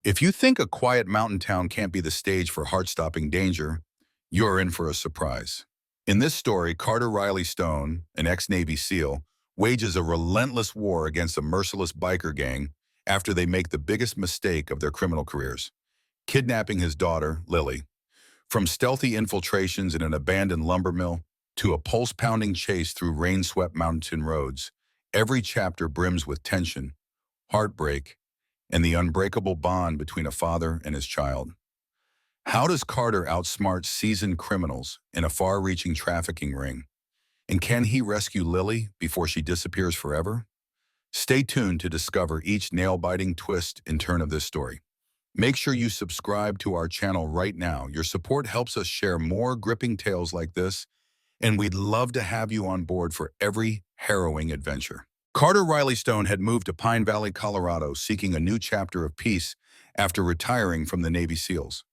If you think a quiet mountain town can't be the stage for heart-stopping danger, you're in for a surprise. In this story, Carter Riley Stone, an ex-Navy SEAL, wages a relentless war against a merciless biker gang after they make the biggest mistake of their criminal careers, kidnapping his daughter, Lily. From stealthy infiltrations in an abandoned lumber mill to a pulse-pounding chase through rain-swept mountain roads, every chapter brims with tension, heartbreak, and the unbreakable bond between a father and his child. How does Carter outsmart seasoned criminals in a far-reaching trafficking ring? And can he rescue Lily before she disappears forever? Stay tuned to discover each nail-biting twist and turn of this story. Make sure you subscribe to our channel right now. Your support helps us share more gripping tales like this, and we'd love to have you on board for every harrowing adventure. Carter Riley Stone had moved to Pine Valley, Colorado, seeking a new chapter of peace after retiring from the Navy SEALs.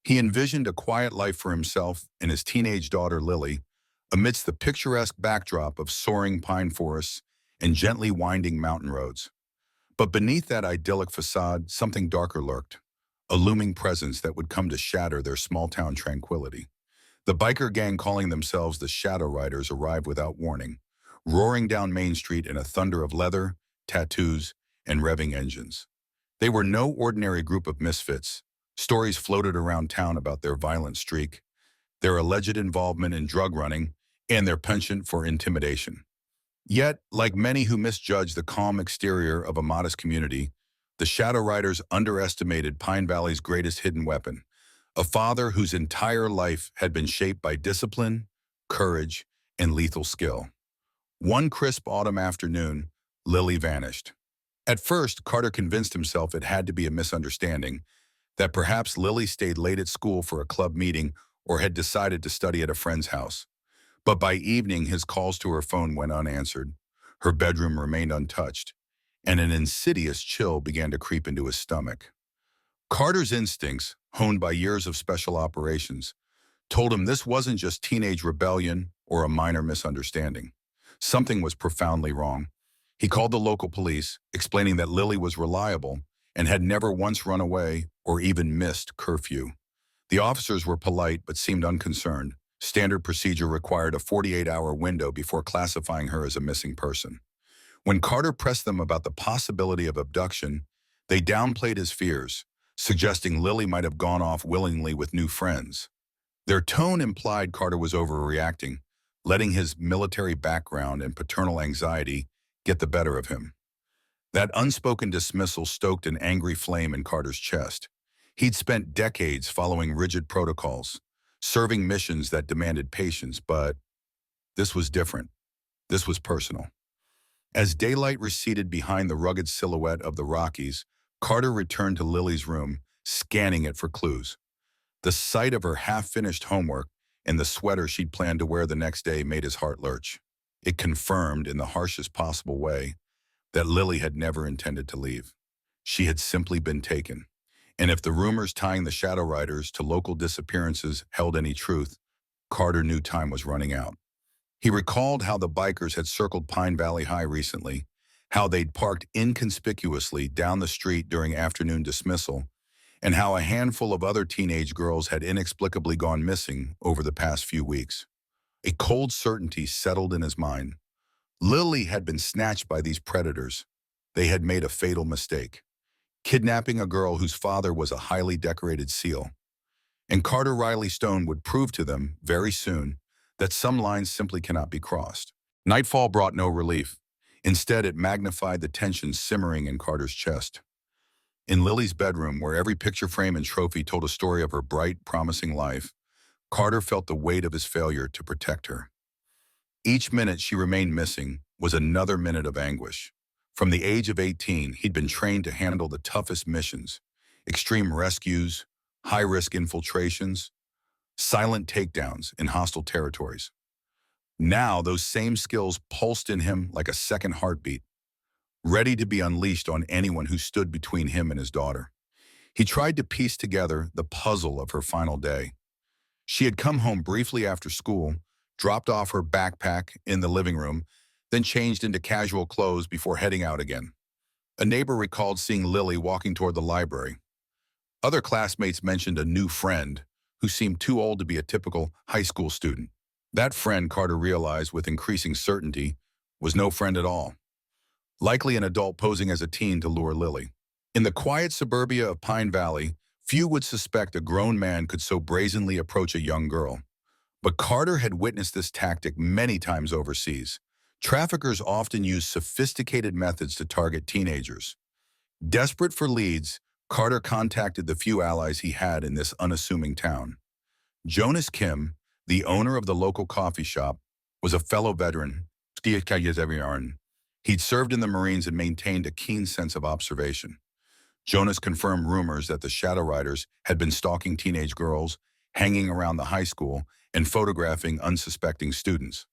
He envisioned a quiet life for himself and his teenage daughter, Lily, amidst the picturesque backdrop of soaring pine forests and gently winding mountain roads. But beneath that idyllic facade, something darker lurked, a looming presence that would come to shatter their small-town tranquility. The biker gang calling themselves the Shadow Riders arrived without warning, roaring down Main Street in a thunder of leather, tattoos, and revving engines. They were no ordinary group of misfits. Stories floated around town about their violent streak, their alleged involvement in drug running, and their penchant for intimidation. Yet, like many who misjudge the calm exterior of a modest community, the Shadow Riders underestimated Pine Valley's greatest hidden weapon, a father whose entire life had been shaped by discipline, courage, and lethal skill. One crisp autumn afternoon, Lily vanished. At first, Carter convinced himself it had to be a misunderstanding, that perhaps Lily stayed late at school for a club meeting or had decided to study at a friend's house. But by evening, his calls to her phone went unanswered, her bedroom remained untouched, and an insidious chill began to creep into his stomach. Carter's instincts, honed by years of special operations, told him this wasn't just teenage rebellion or a minor misunderstanding. Something was profoundly wrong. He called the local police, explaining that Lily was reliable and had never once run away or even missed curfew. The officers were polite but seemed unconcerned. Standard procedure required a 48-hour window before classifying her as a missing person. When Carter pressed them about the possibility of abduction, they downplayed his fears, suggesting Lily might have gone off willingly with new friends. Their tone implied Carter was overreacting, letting his military background and paternal anxiety get the better of him. That unspoken dismissal stoked an angry flame in Carter's chest. He'd spent decades following rigid protocols, serving missions that demanded patience, but this was different. This was personal. As daylight receded behind the rugged silhouette of the Rockies, Carter returned to Lily's room, scanning it for clues. The sight of her half-finished homework and the sweater she'd planned to wear the next day made his heart lurch. It confirmed, in the harshest possible way, that Lily had never intended to leave. She had simply been taken. And if the rumors tying the Shadow Riders to local disappearances held any truth, Carter knew time was running out. He recalled how the bikers had circled Pine Valley High recently, how they'd parked inconspicuously down the street during afternoon dismissal, and how a handful of other teenage girls had inexplicably gone missing over the past few weeks. A cold certainty settled in his mind. Lily had been snatched by these predators. They had made a fatal mistake, kidnapping a girl whose father was a highly decorated SEAL. And Carter Riley Stone would prove to them, very soon, that some lines simply cannot be crossed. Nightfall brought no relief. Instead, it magnified the tension simmering in Carter's chest. In Lily's bedroom, where every picture frame and trophy told a story of her bright, promising life, Carter felt the weight of his failure to protect her. Each minute she remained missing was another minute of anguish. From the age of 18, he'd been trained to handle the toughest missions, extreme rescues, high-risk infiltrations, silent takedowns in hostile territories. Now, those same skills pulsed in him like a second heartbeat, ready to be unleashed on anyone who stood between him and his daughter. He tried to piece together the puzzle of her final day. She had come home briefly after school, dropped off her backpack in the living room, then changed into casual clothes before heading out again. A neighbor recalled seeing Lily walking toward the library. Other classmates mentioned a new friend who seemed too old to be a typical high school student. That friend, Carter realized with increasing certainty, was no friend at all. Likely an adult posing as a teen to lure Lily. In the quiet suburbia of Pine Valley, few would suspect a grown man could so brazenly approach a young girl. But Carter had witnessed this tactic many times overseas. Traffickers often use sophisticated methods to target teenagers. Desperate for leads, Carter contacted the few allies he had in this unassuming town. Jonas Kim, the owner of the local coffee shop, was a fellow veteran. He'd served in the Marines and maintained a keen sense of observation. Jonas confirmed rumors that the Shadow Riders had been stalking teenage girls, hanging around the high school, and photographing unsuspecting students.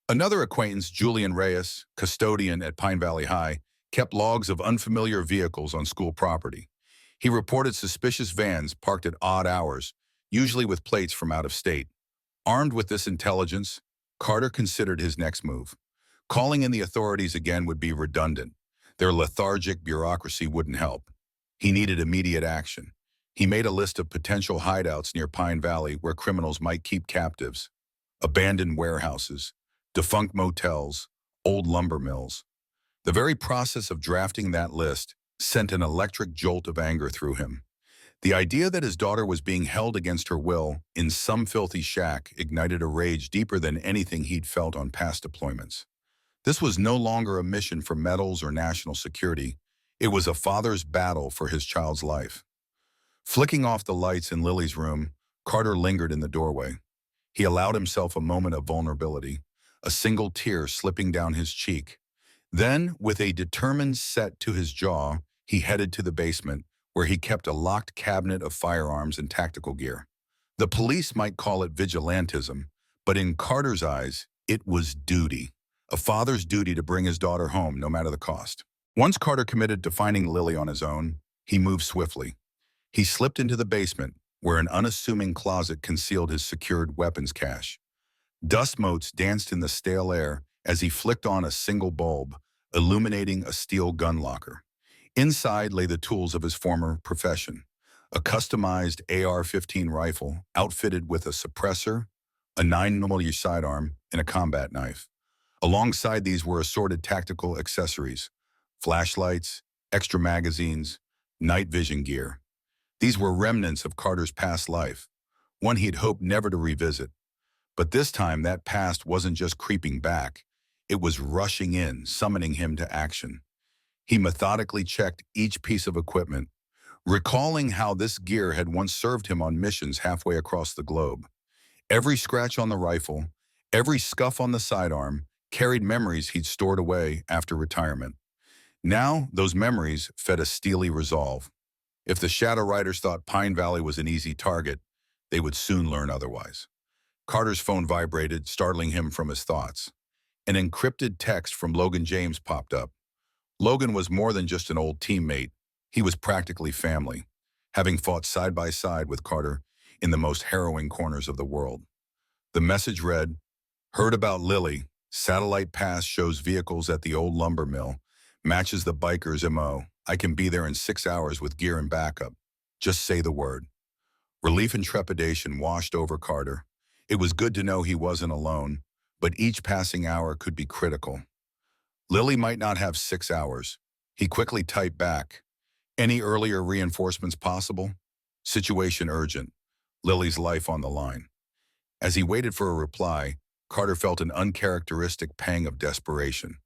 Another acquaintance, Julian Reyes, custodian at Pine Valley High, kept logs of unfamiliar vehicles on school property. He reported suspicious vans parked at odd hours, usually with plates from out of state. Armed with this intelligence, Carter considered his next move. Calling in the authorities again would be redundant. Their lethargic bureaucracy wouldn't help. He needed immediate action. He made a list of potential hideouts near Pine Valley where criminals might keep captives. Abandoned warehouses, defunct motels, old lumber mills. The very process of drafting that list sent an electric jolt of anger through him. The idea that his daughter was being held against her will in some filthy shack ignited a rage deeper than anything he'd felt on past deployments. This was no longer a mission for medals or national security. It was a father's battle for his child's life. Flicking off the lights in Lily's room, Carter lingered in the doorway. He allowed himself a moment of vulnerability, a single tear slipping down his cheek. Then, with a determined set to his jaw, he headed to the basement, where he kept a locked cabinet of firearms and tactical gear. The police might call it vigilantism, but in Carter's eyes, it was duty. A father's duty to bring his daughter home, no matter the cost. Once Carter committed to finding Lily on his own, he moved swiftly. He slipped into the basement, where an unassuming closet concealed his secured weapons cache. Dust motes danced in the stale air as he flicked on a single bulb, illuminating a steel gun locker. Inside lay the tools of his former profession, a customized AR-15 rifle outfitted with a suppressor, a 9mm sidearm, and a combat knife. Alongside these were assorted tactical accessories, flashlights, extra magazines, night vision gear. These were remnants of Carter's past life, one he'd hoped never to revisit. But this time that past wasn't just creeping back, it was rushing in, summoning him to action. He methodically checked each piece of equipment, recalling how this gear had once served him on missions halfway across the globe. Every scratch on the rifle, every scuff on the sidearm, carried memories he'd stored away after retirement. Now, those memories fed a steely resolve. If the Shadow Riders thought Pine Valley was an easy target, they would soon learn otherwise. Carter's phone vibrated, startling him from his thoughts. An encrypted text from Logan James popped up. Logan was more than just an old teammate. He was practically family, having fought side by side with Carter in the most harrowing corners of the world. The message read, "Heard about Lily. Satellite pass shows vehicles at the old lumber mill. Matches the biker's MO. I can be there in 6 hours with gear and backup. Just say the word." Relief and trepidation washed over Carter. It was good to know he wasn't alone, but each passing hour could be critical. Lily might not have 6 hours. He quickly typed back. Any earlier reinforcements possible? Situation urgent. Lily's life on the line. As he waited for a reply, Carter felt an uncharacteristic pang of desperation.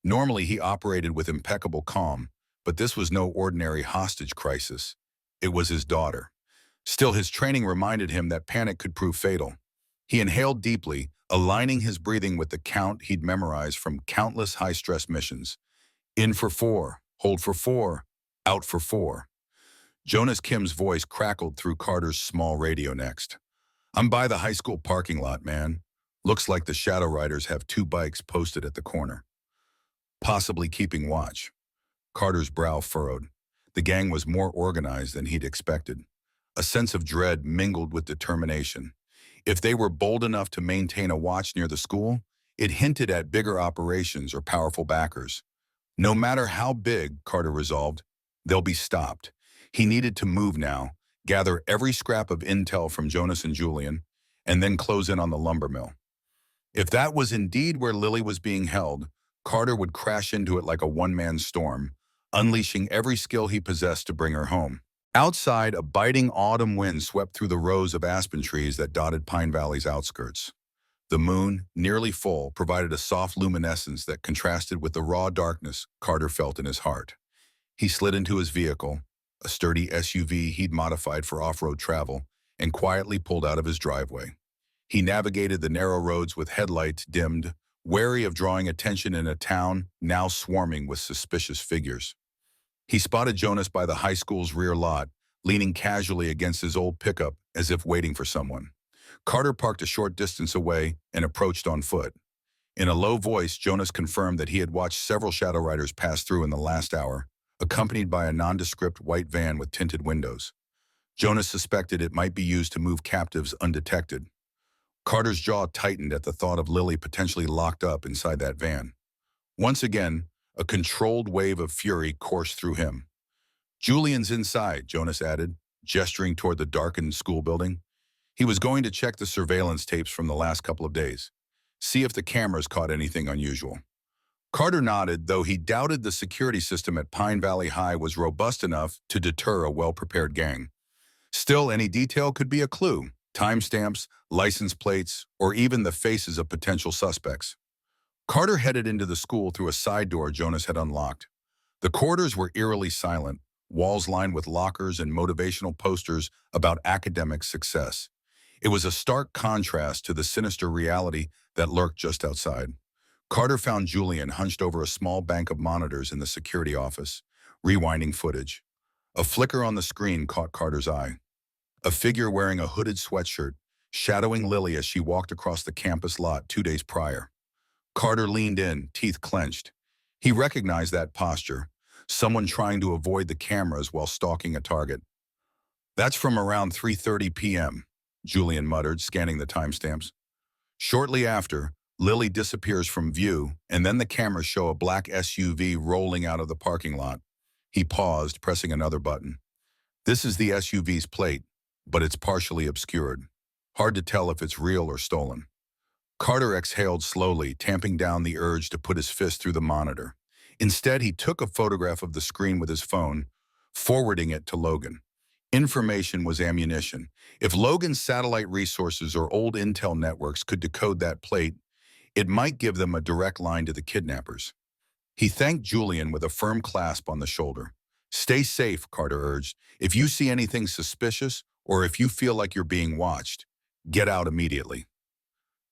Normally, he operated with impeccable calm, but this was no ordinary hostage crisis. It was his daughter. Still, his training reminded him that panic could prove fatal. He inhaled deeply, aligning his breathing with the count he'd memorized from countless high-stress missions. In for 4, hold for 4, out for 4. Jonas Kim's voice crackled through Carter's small radio next. "I'm by the high school parking lot, man. Looks like the Shadow Riders have 2 bikes posted at the corner. Possibly keeping watch." Carter's brow furrowed. The gang was more organized than he'd expected. A sense of dread mingled with determination. If they were bold enough to maintain a watch near the school, it hinted at bigger operations or powerful backers. No matter how big, Carter resolved, they'll be stopped. He needed to move now, gather every scrap of intel from Jonas and Julian, and then close in on the lumber mill. If that was indeed where Lily was being held, Carter would crash into it like a one-man storm, unleashing every skill he possessed to bring her home. Outside, a biting autumn wind swept through the rows of aspen trees that dotted Pine Valley's outskirts. The moon, nearly full, provided a soft luminescence that contrasted with the raw darkness Carter felt in his heart. He slid into his vehicle, a sturdy SUV he'd modified for off-road travel, and quietly pulled out of his driveway. He navigated the narrow roads with headlights dimmed, wary of drawing attention in a town now swarming with suspicious figures. He spotted Jonas by the high school's rear lot, leaning casually against his old pickup as if waiting for someone. Carter parked a short distance away and approached on foot. In a low voice, Jonas confirmed that he had watched several shadow riders pass through in the last hour, accompanied by a nondescript white van with tinted windows. Jonas suspected it might be used to move captives undetected. Carter's jaw tightened at the thought of Lily potentially locked up inside that van. Once again, a controlled wave of fury coursed through him. "Julian's inside," Jonas added, gesturing toward the darkened school building. He was going to check the surveillance tapes from the last couple of days, see if the cameras caught anything unusual. Carter nodded, though he doubted the security system at Pine Valley High was robust enough to deter a well-prepared gang. Still, any detail could be a clue: timestamps, license plates, or even the faces of potential suspects. Carter headed into the school through a side door Jonas had unlocked. The corridors were eerily silent, walls lined with lockers and motivational posters about academic success. It was a stark contrast to the sinister reality that lurked just outside. Carter found Julian hunched over a small bank of monitors in the security office, rewinding footage. A flicker on the screen caught Carter's eye. A figure wearing a hooded sweatshirt, shadowing Lily as she walked across the campus lot 2 days prior. Carter leaned in, teeth clenched. He recognized that posture, someone trying to avoid the cameras while stalking a target. "That's from around 3:30 p.m., Julian muttered, scanning the timestamps. Shortly after, Lily disappears from view, and then the cameras show a black SUV rolling out of the parking lot. He paused, pressing another button. This is the SUV's plate, but it's partially obscured. Hard to tell if it's real or stolen. Carter exhaled slowly, tamping down the urge to put his fist through the monitor. Instead, he took a photograph of the screen with his phone, forwarding it to Logan. Information was ammunition. If Logan's satellite resources or old intel networks could decode that plate, it might give them a direct line to the kidnappers. He thanked Julian with a firm clasp on the shoulder. "Stay safe," Carter urged. "If you see anything suspicious, or if you feel like you're being watched, get out immediately."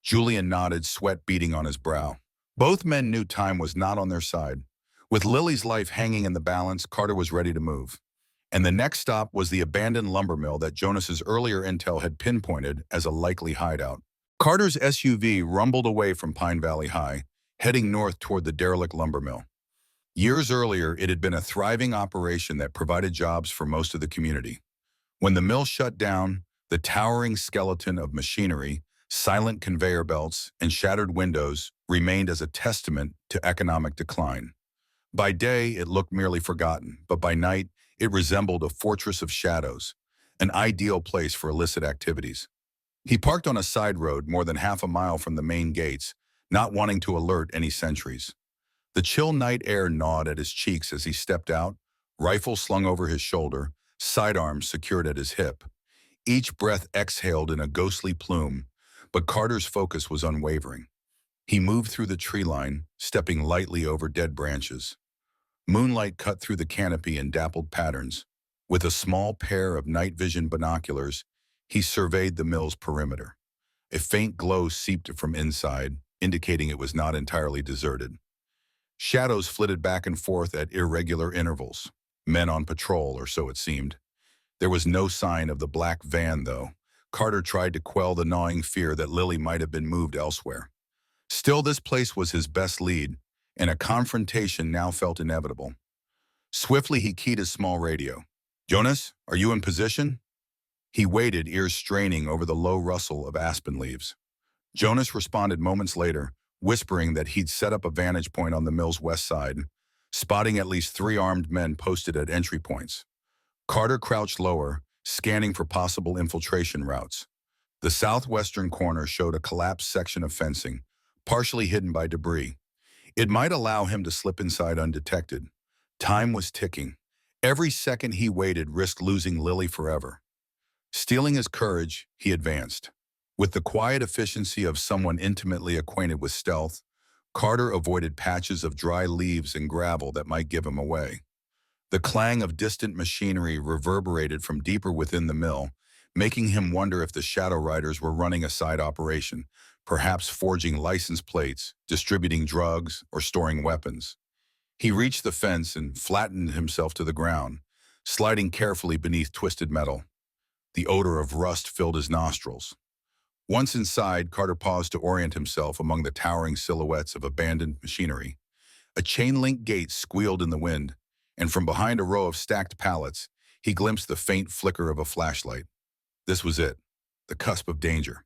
Julian nodded, sweat beading on his brow. Both men knew time was not on their side. With Lily's life hanging in the balance, Carter was ready to move. And the next stop was the abandoned lumber mill that Jonas's earlier intel had pinpointed as a likely hideout. Carter's SUV rumbled away from Pine Valley High, heading north toward the derelict lumber mill. Years earlier, it had been a thriving operation that provided jobs for most of the community. When the mill shut down, the towering skeleton of machinery, silent conveyor belts, and shattered windows remained as a testament to economic decline. By day, it looked merely forgotten, but by night, it resembled a fortress of shadows, an ideal place for illicit activities. He parked on a side road more than half a mile from the main gates, not wanting to alert any sentries. The chill night air gnawed at his cheeks as he stepped out, rifle slung over his shoulder, sidearms secured at his hip. Each breath exhaled in a ghostly plume, but Carter's focus was unwavering. He moved through the tree line, stepping lightly over dead branches. Moonlight cut through the canopy in dappled patterns. With a small pair of night vision binoculars, he surveyed the mill's perimeter. A faint glow seeped from inside, indicating it was not entirely deserted. Shadows flitted back and forth at irregular intervals. Men on patrol, or so it seemed. There was no sign of the black van, though. Carter tried to quell the gnawing fear that Lily might have been moved elsewhere. Still, this place was his best lead, and a confrontation now felt inevitable. Swiftly, he keyed his small radio. "Jonas, are you in position?" He waited, ears straining over the low rustle of aspen leaves. Jonas responded moments later, whispering that he'd set up a vantage point on the mill's west side, spotting at least 3 armed men posted at entry points. Carter crouched lower, scanning for possible infiltration routes. The southwestern corner showed a collapsed section of fencing, partially hidden by debris. It might allow him to slip inside undetected. Time was ticking. Every second he waited risked losing Lily forever. Steeling his courage, he advanced. With the quiet efficiency of someone intimately acquainted with stealth, Carter avoided patches of dry leaves and gravel that might give him away. The clang of distant machinery reverberated from deeper within the mill, making him wonder if the Shadow Riders were running a side operation, perhaps forging license plates, distributing drugs, or storing weapons. He reached the fence and flattened himself to the ground, sliding carefully beneath twisted metal. The odor of rust filled his nostrils. Once inside, Carter paused to orient himself among the towering silhouettes of abandoned machinery. A chain-link gate squealed in the wind, and from behind a row of stacked pallets, he glimpsed the faint flicker of a flashlight. This was it, the cusp of danger.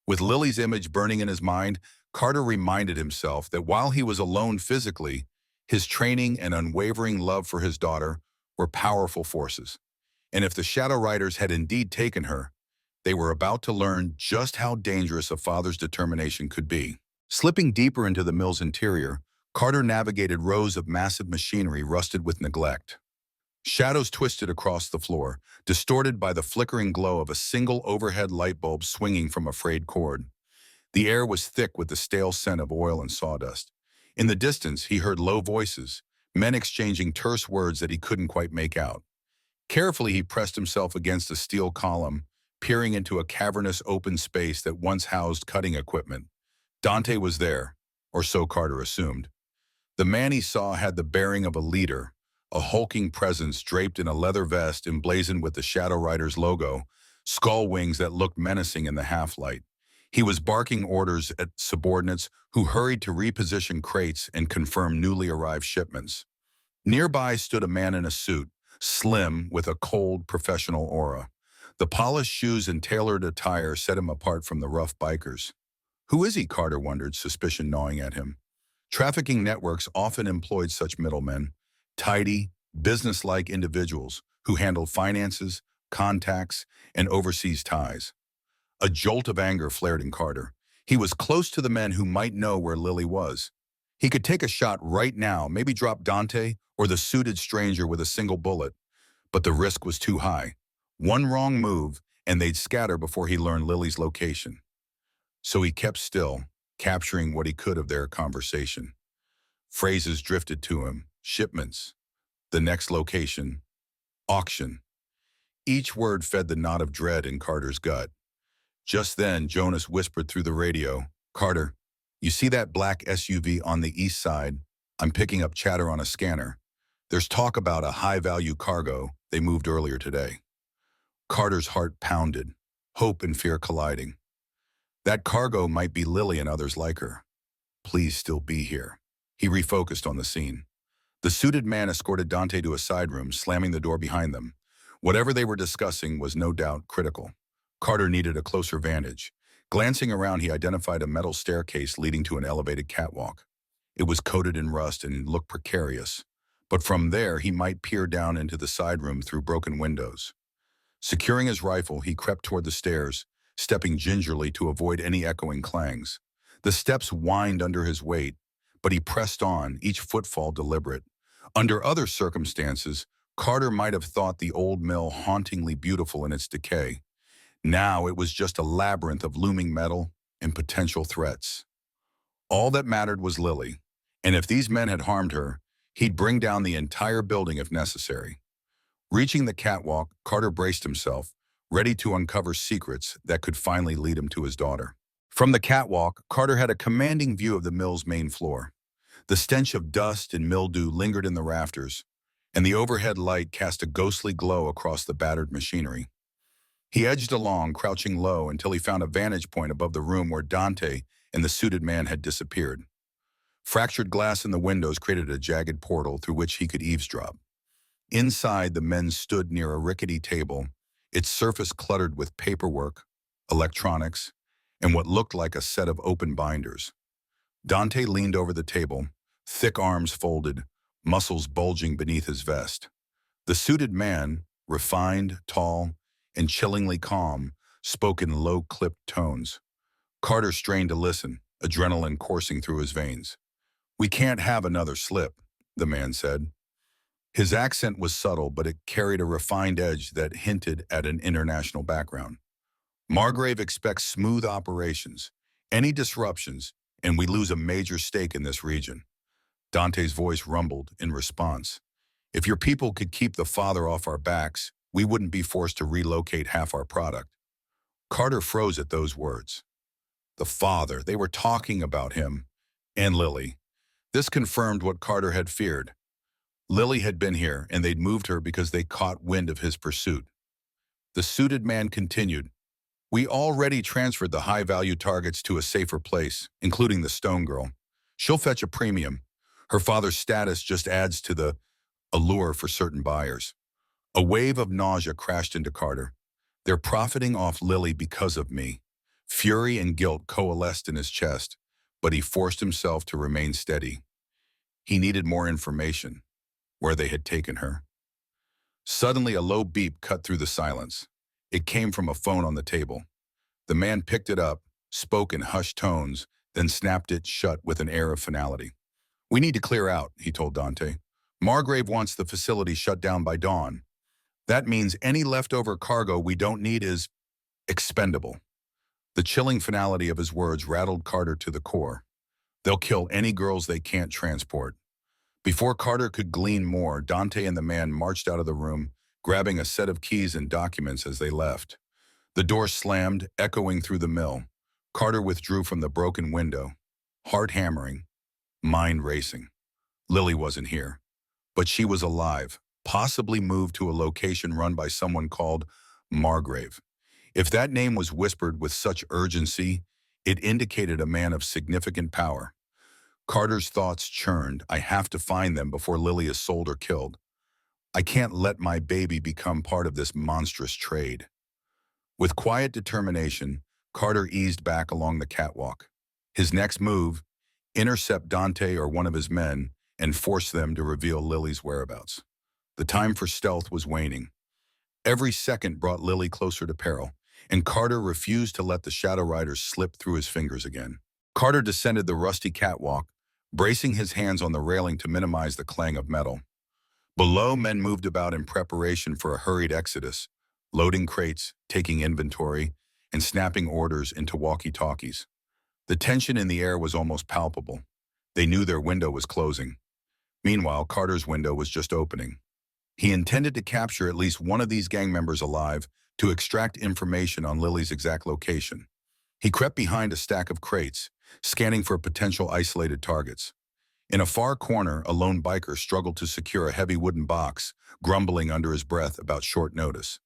With Lily's image burning in his mind, Carter reminded himself that while he was alone physically, his training and unwavering love for his daughter were powerful forces. And if the Shadow Riders had indeed taken her, they were about to learn just how dangerous a father's determination could be. Slipping deeper into the mill's interior, Carter navigated rows of massive machinery rusted with neglect. Shadows twisted across the floor, distorted by the flickering glow of a single overhead light bulb swinging from a frayed cord. The air was thick with the stale scent of oil and sawdust. In the distance, he heard low voices, men exchanging terse words that he couldn't quite make out. Carefully, he pressed himself against a steel column, peering into a cavernous open space that once housed cutting equipment. Dante was there, or so Carter assumed. The man he saw had the bearing of a leader, a hulking presence draped in a leather vest emblazoned with the Shadow Rider's logo, skull wings that looked menacing in the half-light. He was barking orders at subordinates who hurried to reposition crates and confirm newly arrived shipments. Nearby stood a man in a suit, slim with a cold, professional aura. The polished shoes and tailored attire set him apart from the rough bikers. Who is he, Carter wondered, suspicion gnawing at him. Trafficking networks often employed such middlemen, tidy, businesslike individuals who handled finances, contacts, and overseas ties. A jolt of anger flared in Carter. He was close to the men who might know where Lily was. He could take a shot right now, maybe drop Dante or the suited stranger with a single bullet, but the risk was too high. One wrong move, and they'd scatter before he learned Lily's location. So he kept still, capturing what he could of their conversation. Phrases drifted to him: shipments, the next location, auction. Each word fed the knot of dread in Carter's gut. Just then, Jonas whispered through the radio, "Carter, you see that black SUV on the east side? I'm picking up chatter on a scanner. There's talk about a high-value cargo they moved earlier today." Carter's heart pounded, hope and fear colliding. That cargo might be Lily and others like her. Please still be here. He refocused on the scene. The suited man escorted Dante to a side room, slamming the door behind them. Whatever they were discussing was no doubt critical. Carter needed a closer vantage. Glancing around, he identified a metal staircase leading to an elevated catwalk. It was coated in rust and looked precarious, but from there he might peer down into the side room through broken windows. Securing his rifle, he crept toward the stairs, stepping gingerly to avoid any echoing clangs. The steps whined under his weight, but he pressed on, each footfall deliberate. Under other circumstances, Carter might have thought the old mill hauntingly beautiful in its decay. Now it was just a labyrinth of looming metal and potential threats. All that mattered was Lily, and if these men had harmed her, he'd bring down the entire building if necessary. Reaching the catwalk, Carter braced himself, ready to uncover secrets that could finally lead him to his daughter. From the catwalk, Carter had a commanding view of the mill's main floor. The stench of dust and mildew lingered in the rafters, and the overhead light cast a ghostly glow across the battered machinery. He edged along, crouching low, until he found a vantage point above the room where Dante and the suited man had disappeared. Fractured glass in the windows created a jagged portal through which he could eavesdrop. Inside, the men stood near a rickety table, its surface cluttered with paperwork, electronics, and what looked like a set of open binders. Dante leaned over the table, thick arms folded, muscles bulging beneath his vest. The suited man, refined, tall, and chillingly calm, spoke in low-clipped tones. Carter strained to listen, adrenaline coursing through his veins. "We can't have another slip," the man said. His accent was subtle, but it carried a refined edge that hinted at an international background. "Margrave expects smooth operations. Any disruptions, and we lose a major stake in this region." Dante's voice rumbled in response. "If your people could keep the father off our backs, we wouldn't be forced to relocate half our product." Carter froze at those words. The father, they were talking about him, and Lily. This confirmed what Carter had feared. Lily had been here, and they'd moved her because they caught wind of his pursuit. The suited man continued. "We already transferred the high-value targets to a safer place, including the Stone Girl. She'll fetch a premium. Her father's status just adds to the allure for certain buyers." A wave of nausea crashed into Carter. "They're profiting off Lily because of me." Fury and guilt coalesced in his chest, but he forced himself to remain steady. He needed more information, where they had taken her. Suddenly, a low beep cut through the silence. It came from a phone on the table. The man picked it up, spoke in hushed tones, then snapped it shut with an air of finality. "We need to clear out," he told Dante. "Margrave wants the facility shut down by dawn. That means any leftover cargo we don't need is expendable." The chilling finality of his words rattled Carter to the core. They'll kill any girls they can't transport. Before Carter could glean more, Dante and the man marched out of the room, grabbing a set of keys and documents as they left. The door slammed, echoing through the mill. Carter withdrew from the broken window, heart hammering, mind racing. Lily wasn't here, but she was alive, possibly moved to a location run by someone called Margrave. If that name was whispered with such urgency, it indicated a man of significant power. Carter's thoughts churned. "I have to find them before Lily is sold or killed. I can't let my baby become part of this monstrous trade." With quiet determination, Carter eased back along the catwalk. His next move, intercept Dante or one of his men and force them to reveal Lily's whereabouts. The time for stealth was waning. Every second brought Lily closer to peril, and Carter refused to let the Shadow Riders slip through his fingers again. Carter descended the rusty catwalk, bracing his hands on the railing to minimize the clang of metal. Below, men moved about in preparation for a hurried exodus, loading crates, taking inventory, and snapping orders into walkie-talkies. The tension in the air was almost palpable. They knew their window was closing. Meanwhile, Carter's window was just opening. He intended to capture at least one of these gang members alive to extract information on Lily's exact location. He crept behind a stack of crates, scanning for potential isolated targets. In a far corner, a lone biker struggled to secure a heavy wooden box, grumbling under his breath about short notice.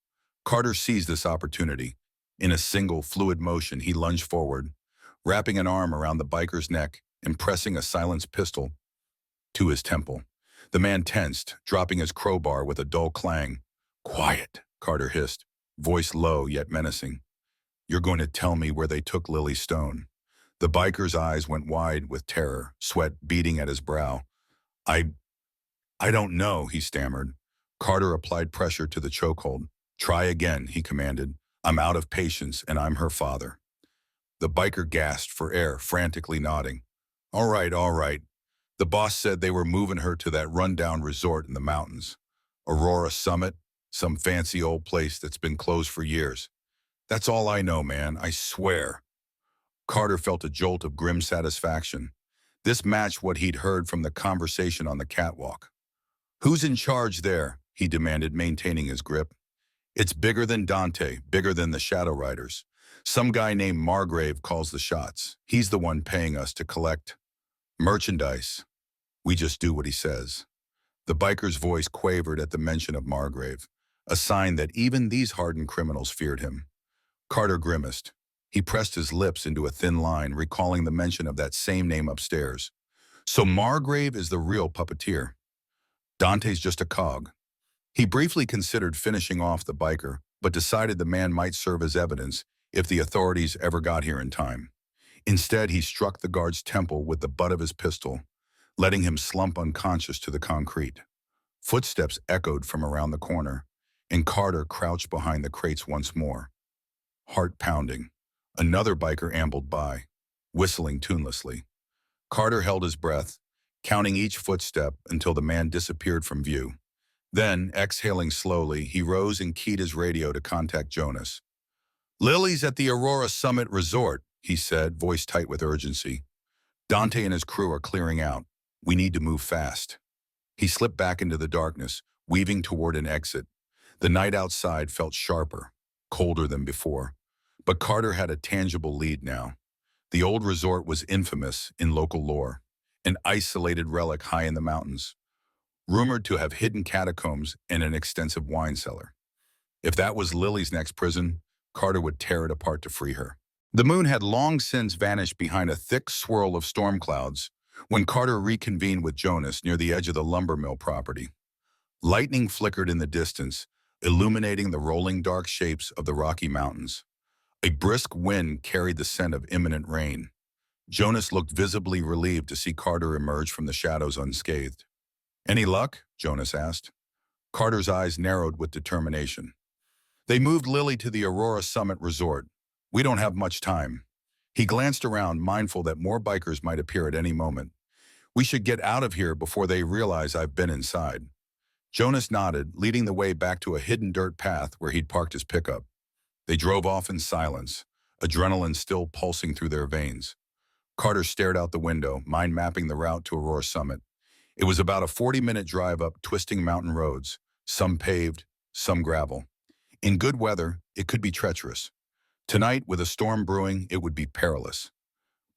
Carter seized this opportunity. In a single, fluid motion, he lunged forward, wrapping an arm around the biker's neck and pressing a silenced pistol to his temple. The man tensed, dropping his crowbar with a dull clang. "Quiet," Carter hissed, voice low yet menacing. "You're going to tell me where they took Lily Stone." The biker's eyes went wide with terror, sweat beading at his brow. I don't know," he stammered. Carter applied pressure to the chokehold. "Try again," he commanded. "I'm out of patience, and I'm her father." The biker gasped for air, frantically nodding. All right. The boss said they were moving her to that rundown resort in the mountains. Aurora Summit, some fancy old place that's been closed for years. That's all I know, man, I swear." Carter felt a jolt of grim satisfaction. This matched what he'd heard from the conversation on the catwalk. "Who's in charge there?" he demanded, maintaining his grip. "It's bigger than Dante, bigger than the Shadow Riders. Some guy named Margrave calls the shots. He's the one paying us to collect merchandise. We just do what he says." The biker's voice quavered at the mention of Margrave, a sign that even these hardened criminals feared him. Carter grimaced. He pressed his lips into a thin line, recalling the mention of that same name upstairs. So Margrave is the real puppeteer. Dante's just a cog. He briefly considered finishing off the biker, but decided the man might serve as evidence if the authorities ever got here in time. Instead, he struck the guard's temple with the butt of his pistol, letting him slump unconscious to the concrete. Footsteps echoed from around the corner, and Carter crouched behind the crates once more, heart pounding. Another biker ambled by, whistling tunelessly. Carter held his breath, counting each footstep until the man disappeared from view. Then, exhaling slowly, he rose and keyed his radio to contact Jonas. "Lily's at the Aurora Summit Resort," he said, voice tight with urgency. "Dante and his crew are clearing out. We need to move fast." He slipped back into the darkness, weaving toward an exit. The night outside felt sharper, colder than before. But Carter had a tangible lead now. The old resort was infamous in local lore, an isolated relic high in the mountains, rumored to have hidden catacombs and an extensive wine cellar. If that was Lily's next prison, Carter would tear it apart to free her. The moon had long since vanished behind a thick swirl of storm clouds when Carter reconvened with Jonas near the edge of the lumber mill property. Lightning flickered in the distance, illuminating the rolling dark shapes of the Rocky Mountains. A brisk wind carried the scent of imminent rain. Jonas looked visibly relieved to see Carter emerge from the shadows unscathed. "Any luck?" Jonas asked. Carter's eyes narrowed with determination. "They moved Lily to the Aurora Summit Resort. We don't have much time." He glanced around, mindful that more bikers might appear at any moment. "We should get out of here before they realize I've been inside." Jonas nodded, leading the way back to a hidden dirt path where he'd parked his pickup. They drove off in silence, adrenaline still pulsing through their veins. Carter stared out the window, mind mapping the route to Aurora Summit. It was about a 40-minute drive up twisting mountain roads, some paved, some gravel. In good weather, it could be treacherous. Tonight, with a storm brewing, it would be perilous.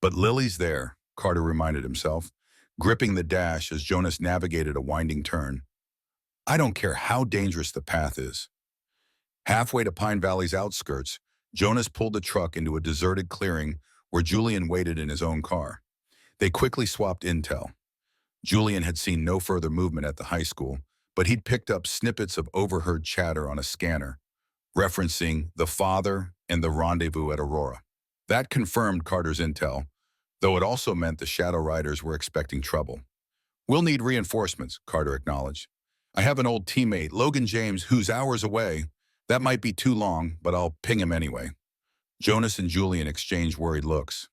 But Lily's there, Carter reminded himself, gripping the dash as Jonas navigated a winding turn. "I don't care how dangerous the path is." Halfway to Pine Valley's outskirts, Jonas pulled the truck into a deserted clearing where Julian waited in his own car. They quickly swapped intel. Julian had seen no further movement at the high school, but he'd picked up snippets of overheard chatter on a scanner, referencing the father and the rendezvous at Aurora. That confirmed Carter's intel, though it also meant the Shadow Riders were expecting trouble. "We'll need reinforcements," Carter acknowledged. "I have an old teammate, Logan James, who's hours away. That might be too long, but I'll ping him anyway." Jonas and Julian exchanged worried looks.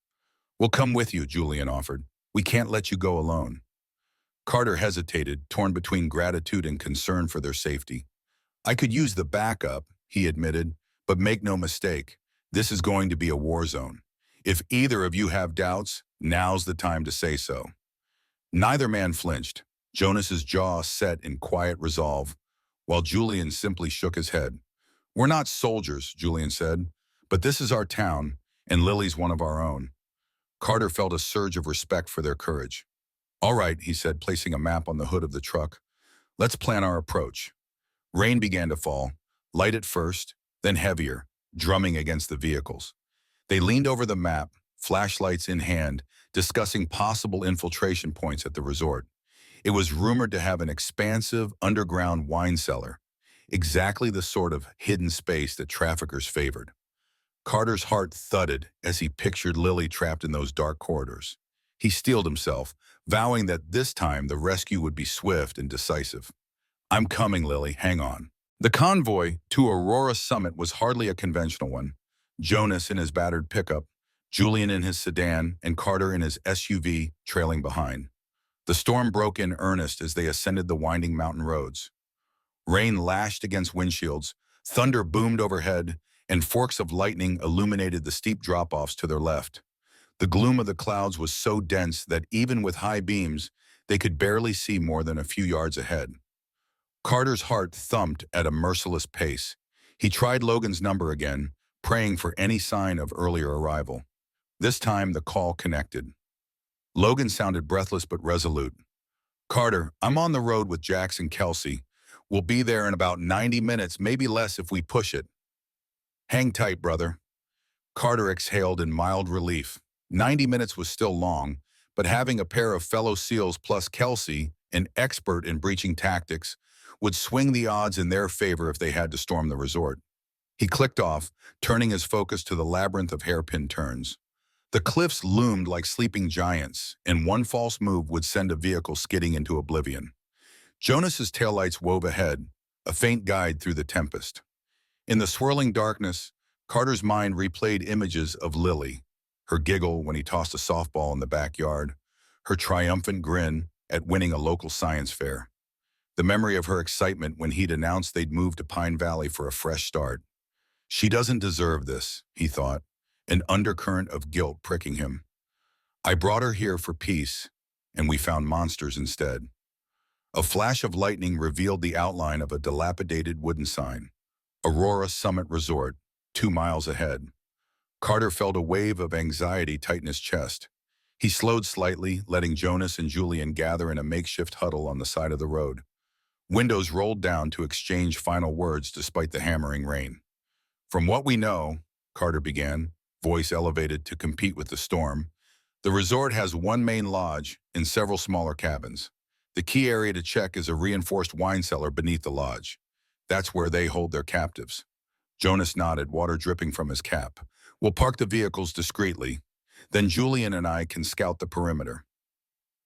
"We'll come with you," Julian offered. "We can't let you go alone." Carter hesitated, torn between gratitude and concern for their safety. "I could use the backup," he admitted, "but make no mistake, this is going to be a war zone. If either of you have doubts, now's the time to say so." Neither man flinched, Jonas's jaw set in quiet resolve, while Julian simply shook his head. "We're not soldiers," Julian said, "but this is our town, and Lily's one of our own." Carter felt a surge of respect for their courage. "All right," he said, placing a map on the hood of the truck. "Let's plan our approach." Rain began to fall, light at first, then heavier, drumming against the vehicles. They leaned over the map, flashlights in hand, discussing possible infiltration points at the resort. It was rumored to have an expansive underground wine cellar, exactly the sort of hidden space that traffickers favored. Carter's heart thudded as he pictured Lily trapped in those dark corridors. He steeled himself, vowing that this time the rescue would be swift and decisive. "I'm coming, Lily, hang on." The convoy to Aurora Summit was hardly a conventional one. Jonas in his battered pickup, Julian in his sedan, and Carter in his SUV trailing behind. The storm broke in earnest as they ascended the winding mountain roads. Rain lashed against windshields, thunder boomed overhead, and forks of lightning illuminated the steep drop-offs to their left. The gloom of the clouds was so dense that even with high beams, they could barely see more than a few yards ahead. Carter's heart thumped at a merciless pace. He tried Logan's number again, praying for any sign of earlier arrival. This time, the call connected. Logan sounded breathless but resolute. "Carter, I'm on the road with Jax and Kelsey. We'll be there in about 90 minutes, maybe less if we push it." "Hang tight, brother." Carter exhaled in mild relief. 90 minutes was still long, but having a pair of fellow SEALs plus Kelsey, an expert in breaching tactics, would swing the odds in their favor if they had to storm the resort. He clicked off, turning his focus to the labyrinth of hairpin turns. The cliffs loomed like sleeping giants, and one false move would send a vehicle skidding into oblivion. Jonas's taillights wove ahead, a faint guide through the tempest. In the swirling darkness, Carter's mind replayed images of Lily, her giggle when he tossed a softball in the backyard, her triumphant grin at winning a local science fair, the memory of her excitement when he'd announced they'd moved to Pine Valley for a fresh start. She doesn't deserve this, he thought, an undercurrent of guilt pricking him. I brought her here for peace, and we found monsters instead. A flash of lightning revealed the outline of a dilapidated wooden sign. Aurora Summit Resort, 2 miles ahead. Carter felt a wave of anxiety tighten his chest. He slowed slightly, letting Jonas and Julian gather in a makeshift huddle on the side of the road. Windows rolled down to exchange final words despite the hammering rain. From what we know, Carter began, voice elevated to compete with the storm, the resort has one main lodge and several smaller cabins. The key area to check is a reinforced wine cellar beneath the lodge. That's where they hold their captives. Jonas nodded, water dripping from his cap. We'll park the vehicles discreetly. Then Julian and I can scout the perimeter.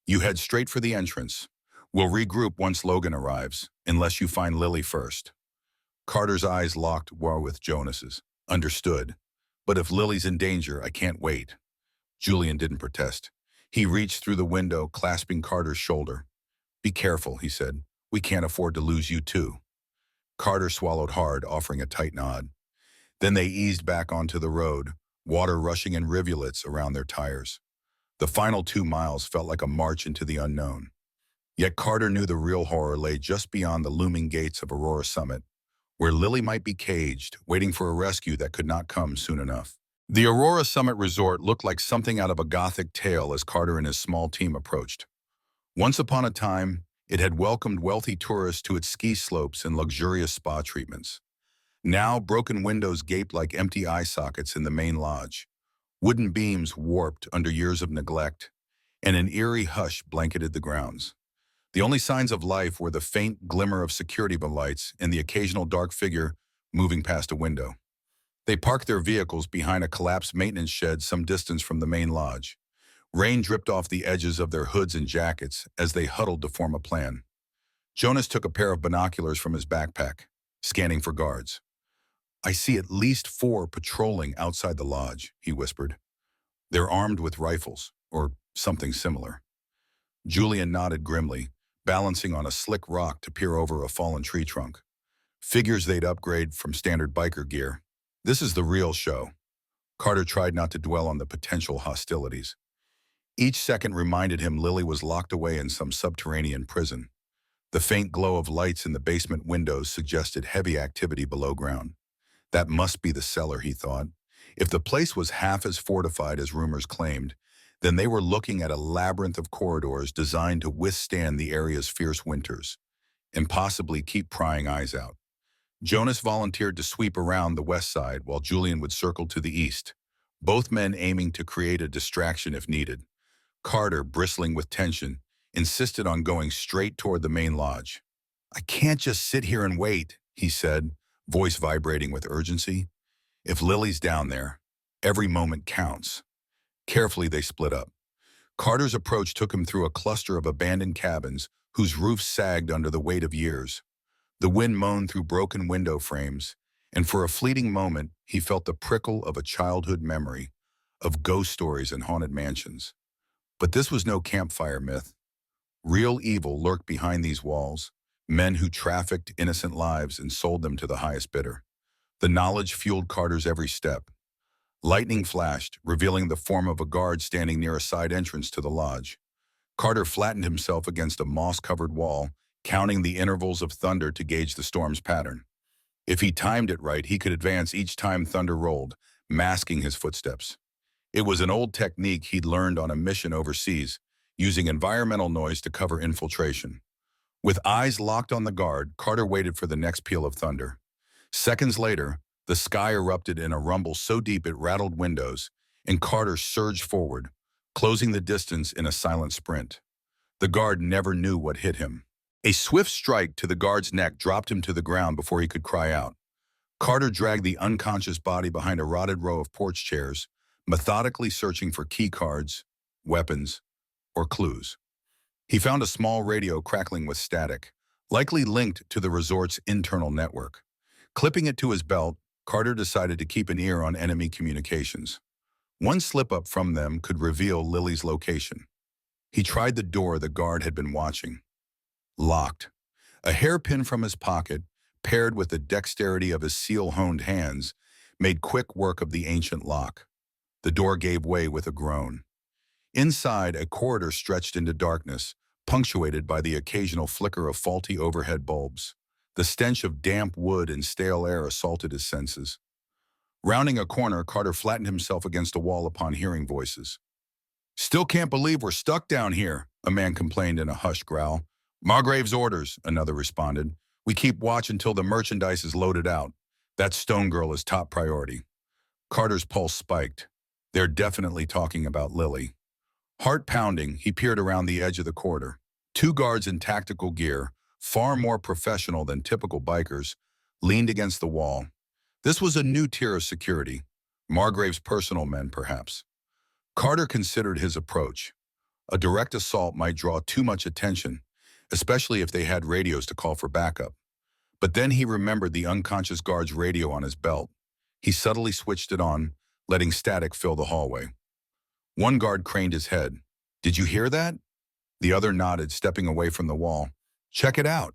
You head straight for the entrance. We'll regroup once Logan arrives, unless you find Lily first. Carter's eyes locked with Jonas's. Understood. But if Lily's in danger, I can't wait. Julian didn't protest. He reached through the window, clasping Carter's shoulder. Be careful, he said. We can't afford to lose you too. Carter swallowed hard, offering a tight nod. Then they eased back onto the road, water rushing in rivulets around their tires. The final 2 miles felt like a march into the unknown. Yet Carter knew the real horror lay just beyond the looming gates of Aurora Summit, where Lily might be caged, waiting for a rescue that could not come soon enough. The Aurora Summit Resort looked like something out of a Gothic tale as Carter and his small team approached. Once upon a time, it had welcomed wealthy tourists to its ski slopes and luxurious spa treatments. Now, broken windows gaped like empty eye sockets in the main lodge. Wooden beams warped under years of neglect, and an eerie hush blanketed the grounds. The only signs of life were the faint glimmer of security lights and the occasional dark figure moving past a window. They parked their vehicles behind a collapsed maintenance shed some distance from the main lodge. Rain dripped off the edges of their hoods and jackets as they huddled to form a plan. Jonas took a pair of binoculars from his backpack, scanning for guards. I see at least 4 patrolling outside the lodge, he whispered. They're armed with rifles, or something similar. Julian nodded grimly, balancing on a slick rock to peer over a fallen tree trunk. Figures they'd upgrade from standard biker gear. This is the real show. Carter tried not to dwell on the potential hostilities. Each second reminded him Lily was locked away in some subterranean prison. The faint glow of lights in the basement windows suggested heavy activity below ground. That must be the cellar, he thought. If the place was half as fortified as rumors claimed, then they were looking at a labyrinth of corridors designed to withstand the area's fierce winters, and possibly keep prying eyes out. Jonas volunteered to sweep around the west side while Julian would circle to the east, both men aiming to create a distraction if needed. Carter, bristling with tension, insisted on going straight toward the main lodge. I can't just sit here and wait, he said, voice vibrating with urgency. If Lily's down there, every moment counts. Carefully, they split up. Carter's approach took him through a cluster of abandoned cabins whose roofs sagged under the weight of years. The wind moaned through broken window frames, and for a fleeting moment, he felt the prickle of a childhood memory, of ghost stories and haunted mansions. But this was no campfire myth. Real evil lurked behind these walls, men who trafficked innocent lives and sold them to the highest bidder. The knowledge fueled Carter's every step. Lightning flashed, revealing the form of a guard standing near a side entrance to the lodge. Carter flattened himself against a moss-covered wall, counting the intervals of thunder to gauge the storm's pattern. If he timed it right, he could advance each time thunder rolled, masking his footsteps. It was an old technique he'd learned on a mission overseas, using environmental noise to cover infiltration. With eyes locked on the guard, Carter waited for the next peal of thunder. Seconds later, the sky erupted in a rumble so deep it rattled windows, and Carter surged forward, closing the distance in a silent sprint. The guard never knew what hit him. A swift strike to the guard's neck dropped him to the ground before he could cry out. Carter dragged the unconscious body behind a rotted row of porch chairs, methodically searching for key cards, weapons, or clues. He found a small radio crackling with static, likely linked to the resort's internal network. Clipping it to his belt, Carter decided to keep an ear on enemy communications. One slip-up from them could reveal Lily's location. He tried the door the guard had been watching. Locked. A hairpin from his pocket, paired with the dexterity of his seal-honed hands, made quick work of the ancient lock. The door gave way with a groan. Inside, a corridor stretched into darkness, punctuated by the occasional flicker of faulty overhead bulbs. The stench of damp wood and stale air assaulted his senses. Rounding a corner, Carter flattened himself against a wall upon hearing voices. "Still can't believe we're stuck down here," a man complained in a hushed growl. "Margrave's orders," another responded. "We keep watch until the merchandise is loaded out. That stone girl is top priority." Carter's pulse spiked. They're definitely talking about Lily. Heart pounding, he peered around the edge of the corridor. Two guards in tactical gear, far more professional than typical bikers, leaned against the wall. This was a new tier of security. Margrave's personal men, perhaps. Carter considered his approach. A direct assault might draw too much attention, especially if they had radios to call for backup. But then he remembered the unconscious guard's radio on his belt. He subtly switched it on, letting static fill the hallway. One guard craned his head. "Did you hear that?" The other nodded, stepping away from the wall. "Check it out."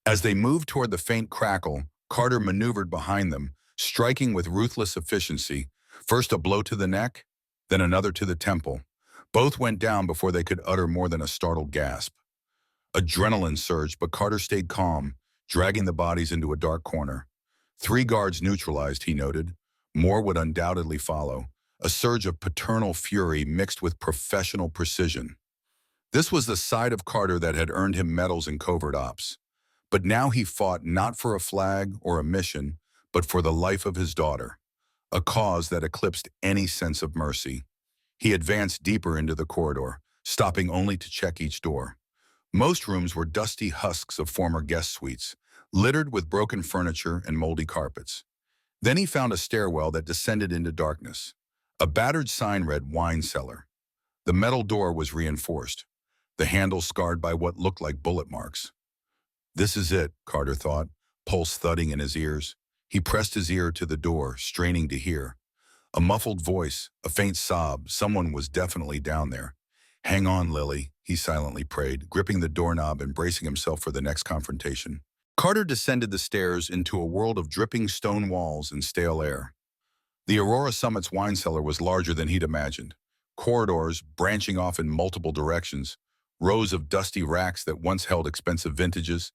As they moved toward the faint crackle, Carter maneuvered behind them, striking with ruthless efficiency. First a blow to the neck, then another to the temple. Both went down before they could utter more than a startled gasp. Adrenaline surged, but Carter stayed calm, dragging the bodies into a dark corner. 3 guards neutralized, he noted. More would undoubtedly follow. A surge of paternal fury mixed with professional precision. This was the side of Carter that had earned him medals in covert ops. But now he fought not for a flag or a mission, but for the life of his daughter, a cause that eclipsed any sense of mercy. He advanced deeper into the corridor, stopping only to check each door. Most rooms were dusty husks of former guest suites, littered with broken furniture and moldy carpets. Then he found a stairwell that descended into darkness. A battered sign read "Wine Cellar." The metal door was reinforced, the handle scarred by what looked like bullet marks. This is it, Carter thought, pulse thudding in his ears. He pressed his ear to the door, straining to hear. A muffled voice, a faint sob, someone was definitely down there. "Hang on, Lily," he silently prayed, gripping the doorknob and bracing himself for the next confrontation. Carter descended the stairs into a world of dripping stone walls and stale air. The Aurora Summit's wine cellar was larger than he'd imagined. Corridors branching off in multiple directions, rows of dusty racks that once held expensive vintages,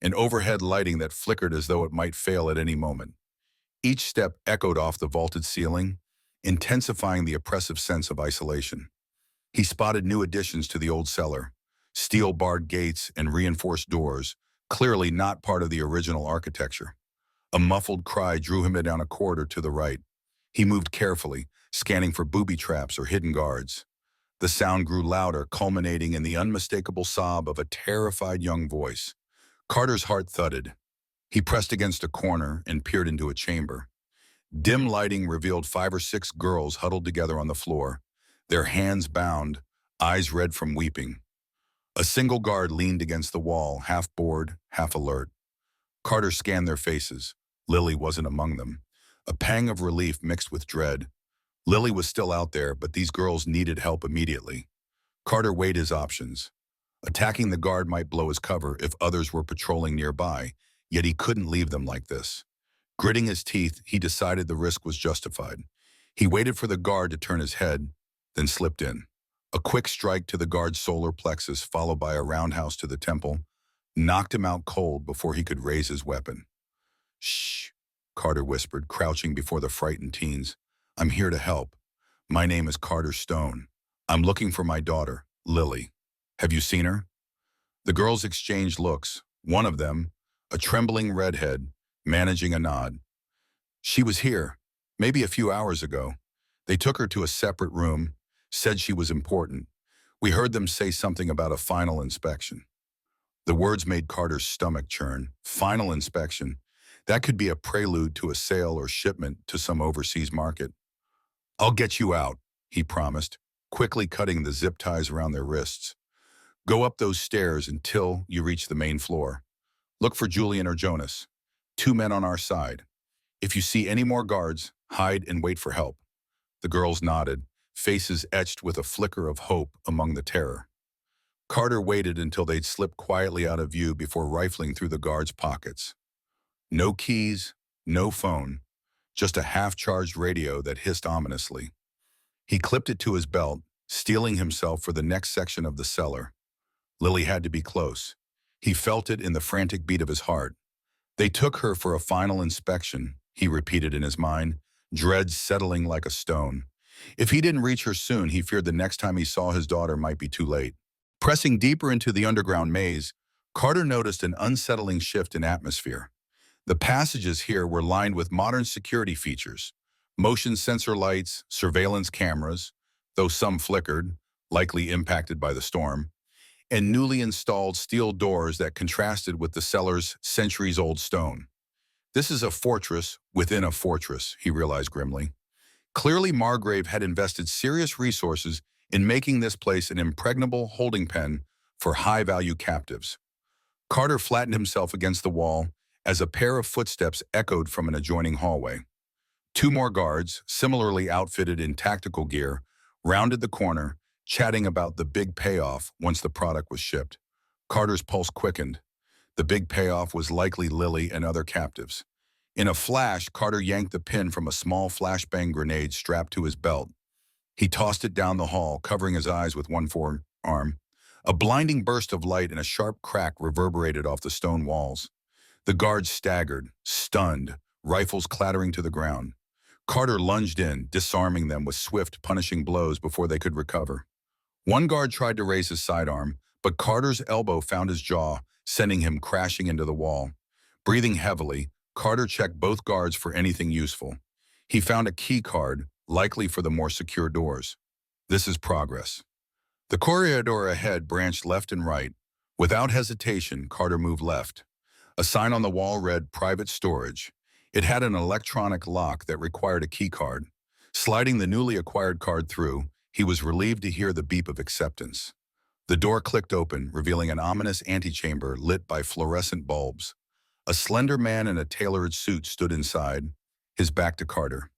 and overhead lighting that flickered as though it might fail at any moment. Each step echoed off the vaulted ceiling, intensifying the oppressive sense of isolation. He spotted new additions to the old cellar, steel-barred gates and reinforced doors, clearly not part of the original architecture. A muffled cry drew him down a corridor to the right. He moved carefully, scanning for booby traps or hidden guards. The sound grew louder, culminating in the unmistakable sob of a terrified young voice. Carter's heart thudded. He pressed against a corner and peered into a chamber. Dim lighting revealed 5 or 6 girls huddled together on the floor, their hands bound, eyes red from weeping. A single guard leaned against the wall, half bored, half alert. Carter scanned their faces. Lily wasn't among them. A pang of relief mixed with dread. Lily was still out there, but these girls needed help immediately. Carter weighed his options. Attacking the guard might blow his cover if others were patrolling nearby, yet he couldn't leave them like this. Gritting his teeth, he decided the risk was justified. He waited for the guard to turn his head, then slipped in. A quick strike to the guard's solar plexus, followed by a roundhouse to the temple, knocked him out cold before he could raise his weapon. "Shh," Carter whispered, crouching before the frightened teens. "I'm here to help. My name is Carter Stone. I'm looking for my daughter, Lily. Have you seen her?" The girls exchanged looks. One of them, a trembling redhead, managing a nod. "She was here, maybe a few hours ago. They took her to a separate room, said she was important. We heard them say something about a final inspection." The words made Carter's stomach churn. Final inspection. That could be a prelude to a sale or shipment to some overseas market. "I'll get you out," he promised, quickly cutting the zip ties around their wrists. "Go up those stairs until you reach the main floor. Look for Julian or Jonas. 2 men on our side. If you see any more guards, hide and wait for help." The girls nodded, faces etched with a flicker of hope among the terror. Carter waited until they'd slipped quietly out of view before rifling through the guards' pockets. No keys, no phone, just a half-charged radio that hissed ominously. He clipped it to his belt, steeling himself for the next section of the cellar. Lily had to be close. He felt it in the frantic beat of his heart. They took her for a final inspection, he repeated in his mind, dread settling like a stone. If he didn't reach her soon, he feared the next time he saw his daughter might be too late. Pressing deeper into the underground maze, Carter noticed an unsettling shift in atmosphere. The passages here were lined with modern security features, motion sensor lights, surveillance cameras, though some flickered, likely impacted by the storm, and newly installed steel doors that contrasted with the cellar's centuries-old stone. This is a fortress within a fortress, he realized grimly. Clearly, Margrave had invested serious resources in making this place an impregnable holding pen for high-value captives. Carter flattened himself against the wall as a pair of footsteps echoed from an adjoining hallway. 2 more guards, similarly outfitted in tactical gear, rounded the corner, chatting about the big payoff once the product was shipped. Carter's pulse quickened. The big payoff was likely Lily and other captives. In a flash, Carter yanked the pin from a small flashbang grenade strapped to his belt. He tossed it down the hall, covering his eyes with one forearm. A blinding burst of light and a sharp crack reverberated off the stone walls. The guards staggered, stunned, rifles clattering to the ground. Carter lunged in, disarming them with swift, punishing blows before they could recover. One guard tried to raise his sidearm, but Carter's elbow found his jaw, sending him crashing into the wall. Breathing heavily, Carter checked both guards for anything useful. He found a key card, likely for the more secure doors. This is progress. The corridor ahead branched left and right. Without hesitation, Carter moved left. A sign on the wall read "Private Storage." It had an electronic lock that required a key card. Sliding the newly acquired card through, he was relieved to hear the beep of acceptance. The door clicked open, revealing an ominous antechamber lit by fluorescent bulbs. A slender man in a tailored suit stood inside, his back to Carter.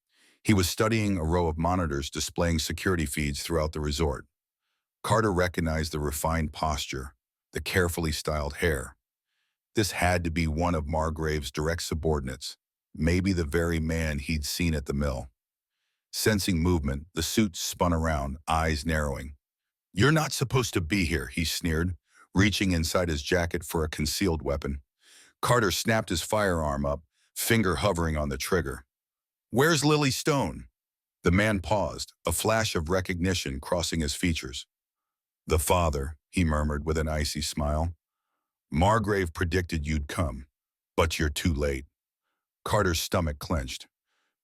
He was studying a row of monitors displaying security feeds throughout the resort. Carter recognized the refined posture, the carefully styled hair. This had to be one of Margrave's direct subordinates, maybe the very man he'd seen at the mill. Sensing movement, the suit spun around, eyes narrowing. "You're not supposed to be here," he sneered, reaching inside his jacket for a concealed weapon. Carter snapped his firearm up, finger hovering on the trigger. "Where's Lily Stone?" The man paused, a flash of recognition crossing his features. "The father," he murmured with an icy smile. "Margrave predicted you'd come, but you're too late." Carter's stomach clenched.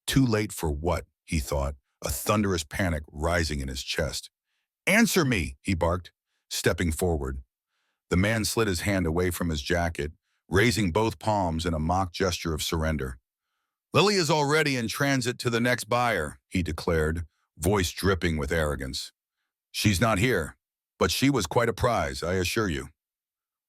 Too late for what, he thought, a thunderous panic rising in his chest. "Answer me," he barked, stepping forward. The man slid his hand away from his jacket, raising both palms in a mock gesture of surrender. "Lily is already in transit to the next buyer," he declared, voice dripping with arrogance. "She's not here, but she was quite a prize, I assure you."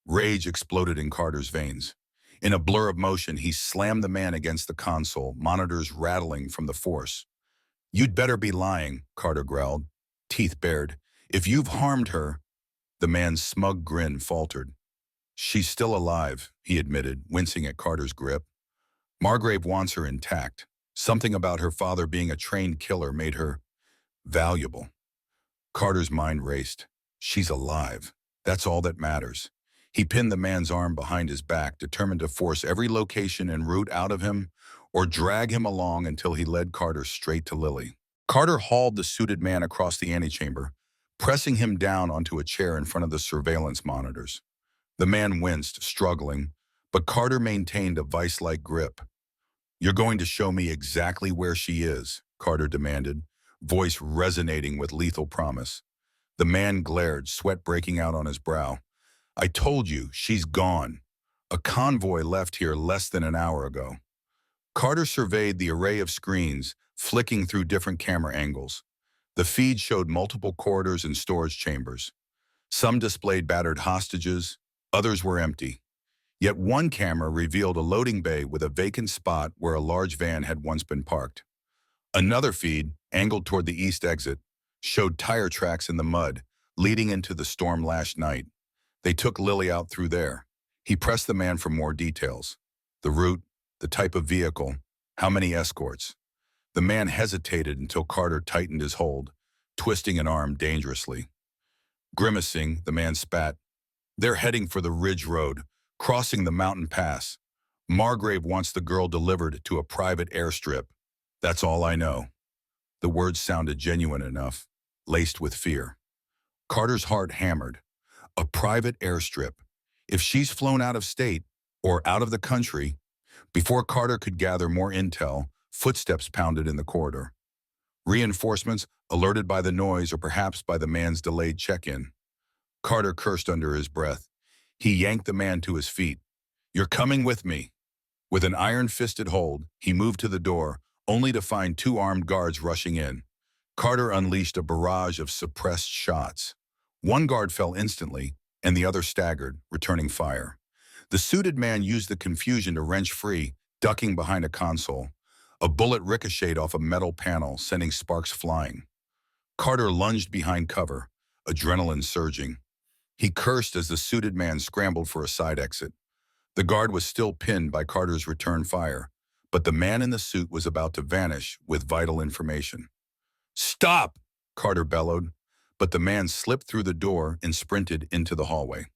Rage exploded in Carter's veins. In a blur of motion, he slammed the man against the console, monitors rattling from the force. "You'd better be lying," Carter growled, teeth bared. "If you've harmed her—" The man's smug grin faltered. "She's still alive," he admitted, wincing at Carter's grip. "Margrave wants her intact. Something about her father being a trained killer made her valuable." Carter's mind raced. She's alive. That's all that matters. He pinned the man's arm behind his back, determined to force every location and route out of him or drag him along until he led Carter straight to Lily. Carter hauled the suited man across the antechamber, pressing him down onto a chair in front of the surveillance monitors. The man winced, struggling, but Carter maintained a vice-like grip. "You're going to show me exactly where she is," Carter demanded, voice resonating with lethal promise. The man glared, sweat breaking out on his brow. "I told you, she's gone. A convoy left here less than an hour ago." Carter surveyed the array of screens, flicking through different camera angles. The feed showed multiple corridors and storage chambers. Some displayed battered hostages, others were empty. Yet one camera revealed a loading bay with a vacant spot where a large van had once been parked. Another feed, angled toward the east exit, showed tire tracks in the mud, leading into the storm last night. They took Lily out through there. He pressed the man for more details. The route, the type of vehicle, how many escorts. The man hesitated until Carter tightened his hold, twisting an arm dangerously. Grimacing, the man spat. They're heading for the Ridge Road, crossing the mountain pass. Margrave wants the girl delivered to a private airstrip. That's all I know. The words sounded genuine enough, laced with fear. Carter's heart hammered. A private airstrip. If she's flown out of state, or out of the country, before Carter could gather more intel, footsteps pounded in the corridor. Reinforcements, alerted by the noise or perhaps by the man's delayed check-in. Carter cursed under his breath. He yanked the man to his feet. "You're coming with me." With an iron-fisted hold, he moved to the door, only to find two armed guards rushing in. Carter unleashed a barrage of suppressed shots. One guard fell instantly, and the other staggered, returning fire. The suited man used the confusion to wrench free, ducking behind a console. A bullet ricocheted off a metal panel, sending sparks flying. Carter lunged behind cover, adrenaline surging. He cursed as the suited man scrambled for a side exit. The guard was still pinned by Carter's return fire, but the man in the suit was about to vanish with vital information. "Stop!" Carter bellowed, but the man slipped through the door and sprinted into the hallway.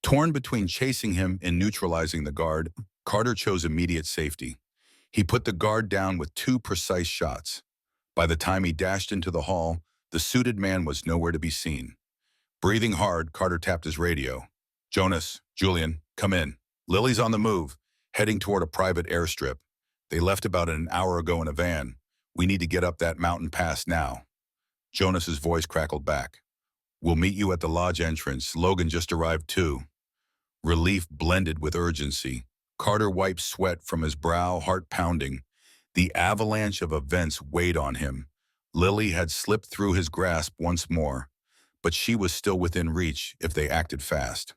Torn between chasing him and neutralizing the guard, Carter chose immediate safety. He put the guard down with two precise shots. By the time he dashed into the hall, the suited man was nowhere to be seen. Breathing hard, Carter tapped his radio. "Jonas, Julian, come in. Lily's on the move, heading toward a private airstrip. They left about an hour ago in a van. We need to get up that mountain pass now." Jonas's voice crackled back. "We'll meet you at the lodge entrance. Logan just arrived too." Relief blended with urgency. Carter wiped sweat from his brow, heart pounding. The avalanche of events weighed on him. Lily had slipped through his grasp once more, but she was still within reach if they acted fast.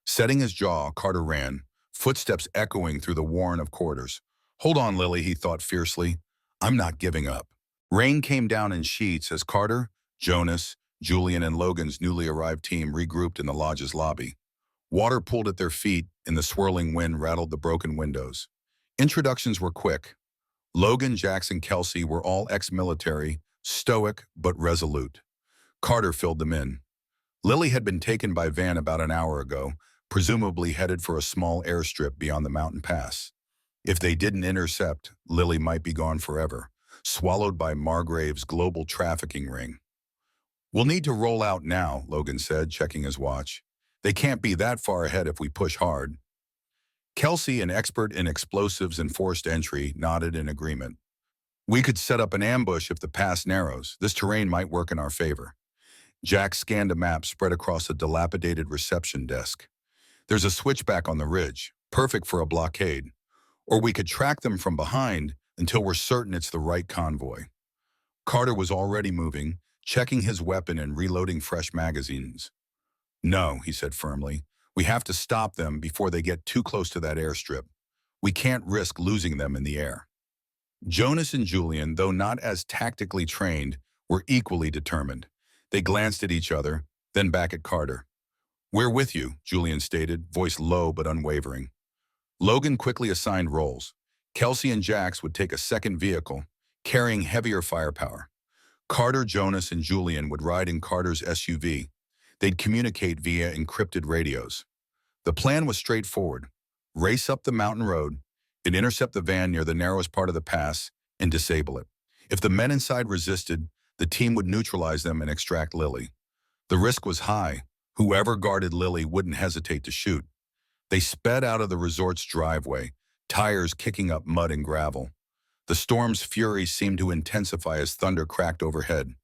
Setting his jaw, Carter ran, footsteps echoing through the warren of quarters. "Hold on, Lily," he thought fiercely. "I'm not giving up." Rain came down in sheets as Carter, Jonas, Julian, and Logan's newly arrived team regrouped in the lodge's lobby. Water pulled at their feet, and the swirling wind rattled the broken windows. Introductions were quick. Logan, Jackson, Kelsey were all ex-military, stoic but resolute. Carter filled them in. Lily had been taken by van about an hour ago, presumably headed for a small airstrip beyond the mountain pass. If they didn't intercept, Lily might be gone forever, swallowed by Margrave's global trafficking ring. "We'll need to roll out now," Logan said, checking his watch. "They can't be that far ahead if we push hard." Kelsey, an expert in explosives and forced entry, nodded in agreement. "We could set up an ambush if the pass narrows. This terrain might work in our favor." Jack scanned a map spread across a dilapidated reception desk. "There's a switchback on the ridge, perfect for a blockade. Or we could track them from behind until we're certain it's the right convoy." Carter was already moving, checking his weapon and reloading fresh magazines. "No," he said firmly. "We have to stop them before they get too close to that airstrip. We can't risk losing them in the air." Jonas and Julian, though not as tactically trained, were equally determined. They glanced at each other, then back at Carter. "We're with you," Julian stated, voice low but unwavering. Logan quickly assigned roles. Kelsey and Jax would take a second vehicle, carrying heavier firepower. Carter, Jonas, and Julian would ride in Carter's SUV. They'd communicate via encrypted radios. The plan was straightforward. Race up the mountain road, and intercept the van near the narrowest part of the pass, and disable it. If the men inside resisted, the team would neutralize them and extract Lily. The risk was high. Whoever guarded Lily wouldn't hesitate to shoot. They sped out of the resort's driveway, tires kicking up mud and gravel. The storm's fury seemed to intensify as thunder cracked overhead.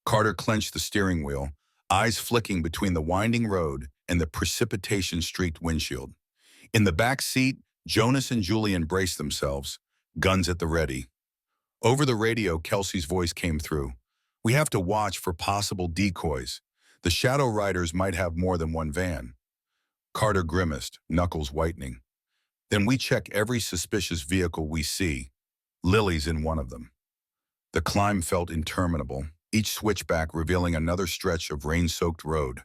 Carter clenched the steering wheel, eyes flicking between the winding road and the precipitation-streaked windshield. In the back seat, Jonas and Julian braced themselves, guns at the ready. Over the radio, Kelsey's voice came through. "We have to watch for possible decoys. The Shadow Riders might have more than one van." Carter grimaced, knuckles whitening. Then we check every suspicious vehicle we see. Lily's in one of them. The climb felt interminable, each switchback revealing another stretch of rain-soaked road.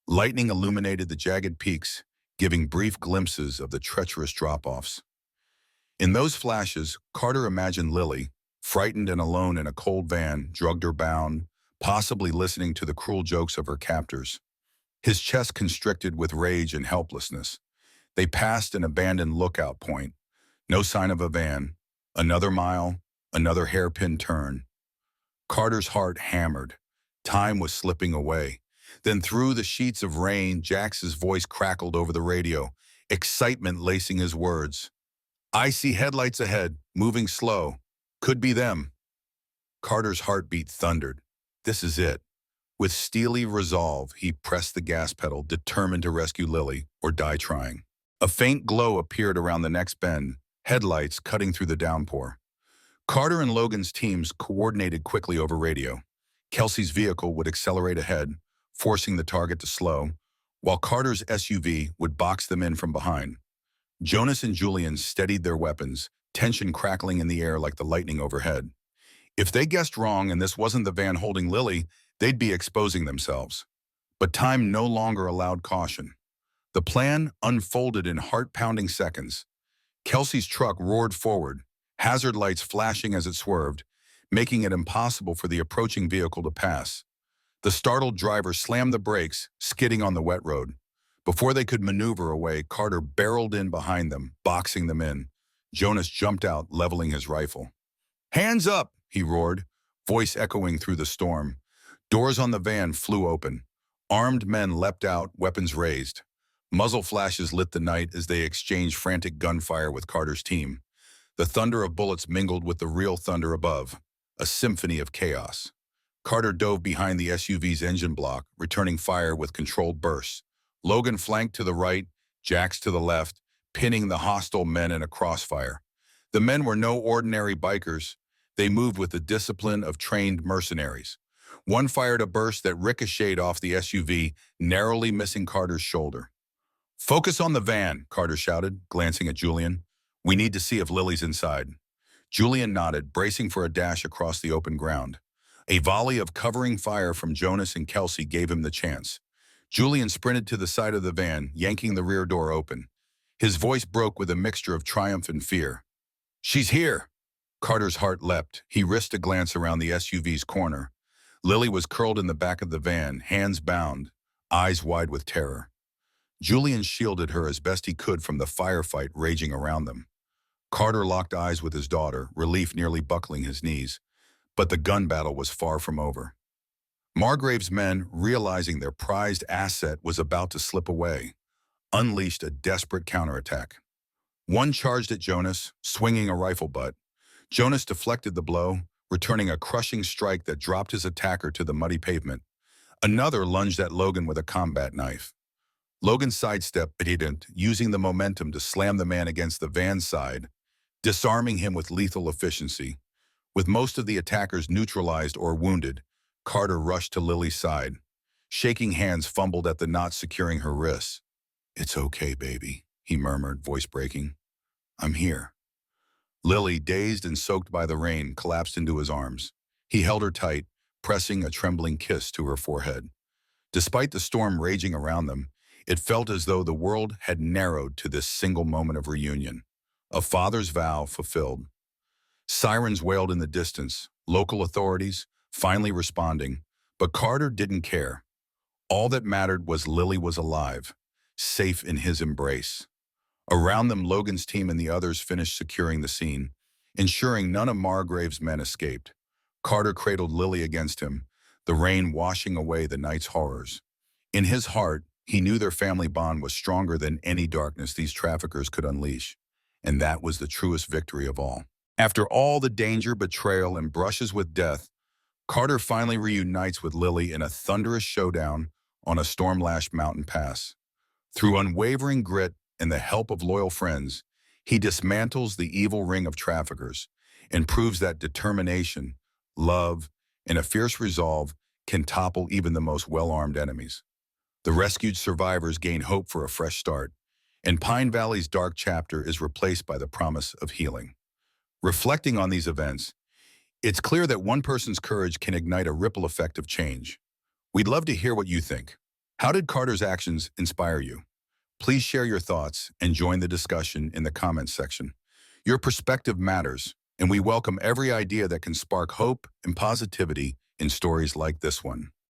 Lightning illuminated the jagged peaks, giving brief glimpses of the treacherous drop-offs. In those flashes, Carter imagined Lily, frightened and alone in a cold van, drugged or bound, possibly listening to the cruel jokes of her captors. His chest constricted with rage and helplessness. They passed an abandoned lookout point. No sign of a van. Another mile, another hairpin turn. Carter's heart hammered. Time was slipping away. Then through the sheets of rain, Jax's voice crackled over the radio, excitement lacing his words. I see headlights ahead, moving slow. Could be them. Carter's heartbeat thundered. This is it. With steely resolve, he pressed the gas pedal, determined to rescue Lily or die trying. A faint glow appeared around the next bend, headlights cutting through the downpour. Carter and Logan's teams coordinated quickly over radio. Kelsey's vehicle would accelerate ahead, forcing the target to slow, while Carter's SUV would box them in from behind. Jonas and Julian steadied their weapons, tension crackling in the air like the lightning overhead. If they guessed wrong and this wasn't the van holding Lily, they'd be exposing themselves. But time no longer allowed caution. The plan unfolded in heart-pounding seconds. Kelsey's truck roared forward, hazard lights flashing as it swerved, making it impossible for the approaching vehicle to pass. The startled driver slammed the brakes, skidding on the wet road. Before they could maneuver away, Carter barreled in behind them, boxing them in. Jonas jumped out, leveling his rifle. Hands up, he roared, voice echoing through the storm. Doors on the van flew open. Armed men leapt out, weapons raised. Muzzle flashes lit the night as they exchanged frantic gunfire with Carter's team. The thunder of bullets mingled with the real thunder above, a symphony of chaos. Carter dove behind the SUV's engine block, returning fire with controlled bursts. Logan flanked to the right, Jax to the left, pinning the hostile men in a crossfire. The men were no ordinary bikers. They moved with the discipline of trained mercenaries. One fired a burst that ricocheted off the SUV, narrowly missing Carter's shoulder. Focus on the van, Carter shouted, glancing at Julian. We need to see if Lily's inside. Julian nodded, bracing for a dash across the open ground. A volley of covering fire from Jonas and Kelsey gave him the chance. Julian sprinted to the side of the van, yanking the rear door open. His voice broke with a mixture of triumph and fear. She's here! Carter's heart leapt. He risked a glance around the SUV's corner. Lily was curled in the back of the van, hands bound, eyes wide with terror. Julian shielded her as best he could from the firefight raging around them. Carter locked eyes with his daughter, relief nearly buckling his knees. But the gun battle was far from over. Margrave's men, realizing their prized asset was about to slip away, unleashed a desperate counterattack. One charged at Jonas, swinging a rifle butt. Jonas deflected the blow, returning a crushing strike that dropped his attacker to the muddy pavement. Another lunged at Logan with a combat knife. Logan sidestepped, but he didn't, using the momentum to slam the man against the van's side, disarming him with lethal efficiency. With most of the attackers neutralized or wounded, Carter rushed to Lily's side. Shaking hands fumbled at the knot securing her wrists. It's okay, baby, he murmured, voice breaking. I'm here. Lily, dazed and soaked by the rain, collapsed into his arms. He held her tight, pressing a trembling kiss to her forehead. Despite the storm raging around them, it felt as though the world had narrowed to this single moment of reunion. A father's vow fulfilled. Sirens wailed in the distance, local authorities finally responding, but Carter didn't care. All that mattered was Lily was alive, safe in his embrace. Around them, Logan's team and the others finished securing the scene, ensuring none of Margrave's men escaped. Carter cradled Lily against him, the rain washing away the night's horrors. In his heart, he knew their family bond was stronger than any darkness these traffickers could unleash, and that was the truest victory of all. After all the danger, betrayal, and brushes with death, Carter finally reunites with Lily in a thunderous showdown on a storm-lashed mountain pass. Through unwavering grit and the help of loyal friends, he dismantles the evil ring of traffickers and proves that determination, love, and a fierce resolve can topple even the most well-armed enemies. The rescued survivors gain hope for a fresh start, and Pine Valley's dark chapter is replaced by the promise of healing. Reflecting on these events, it's clear that one person's courage can ignite a ripple effect of change. We'd love to hear what you think. How did Carter's actions inspire you? Please share your thoughts and join the discussion in the comments section. Your perspective matters, and we welcome every idea that can spark hope and positivity in stories like this one.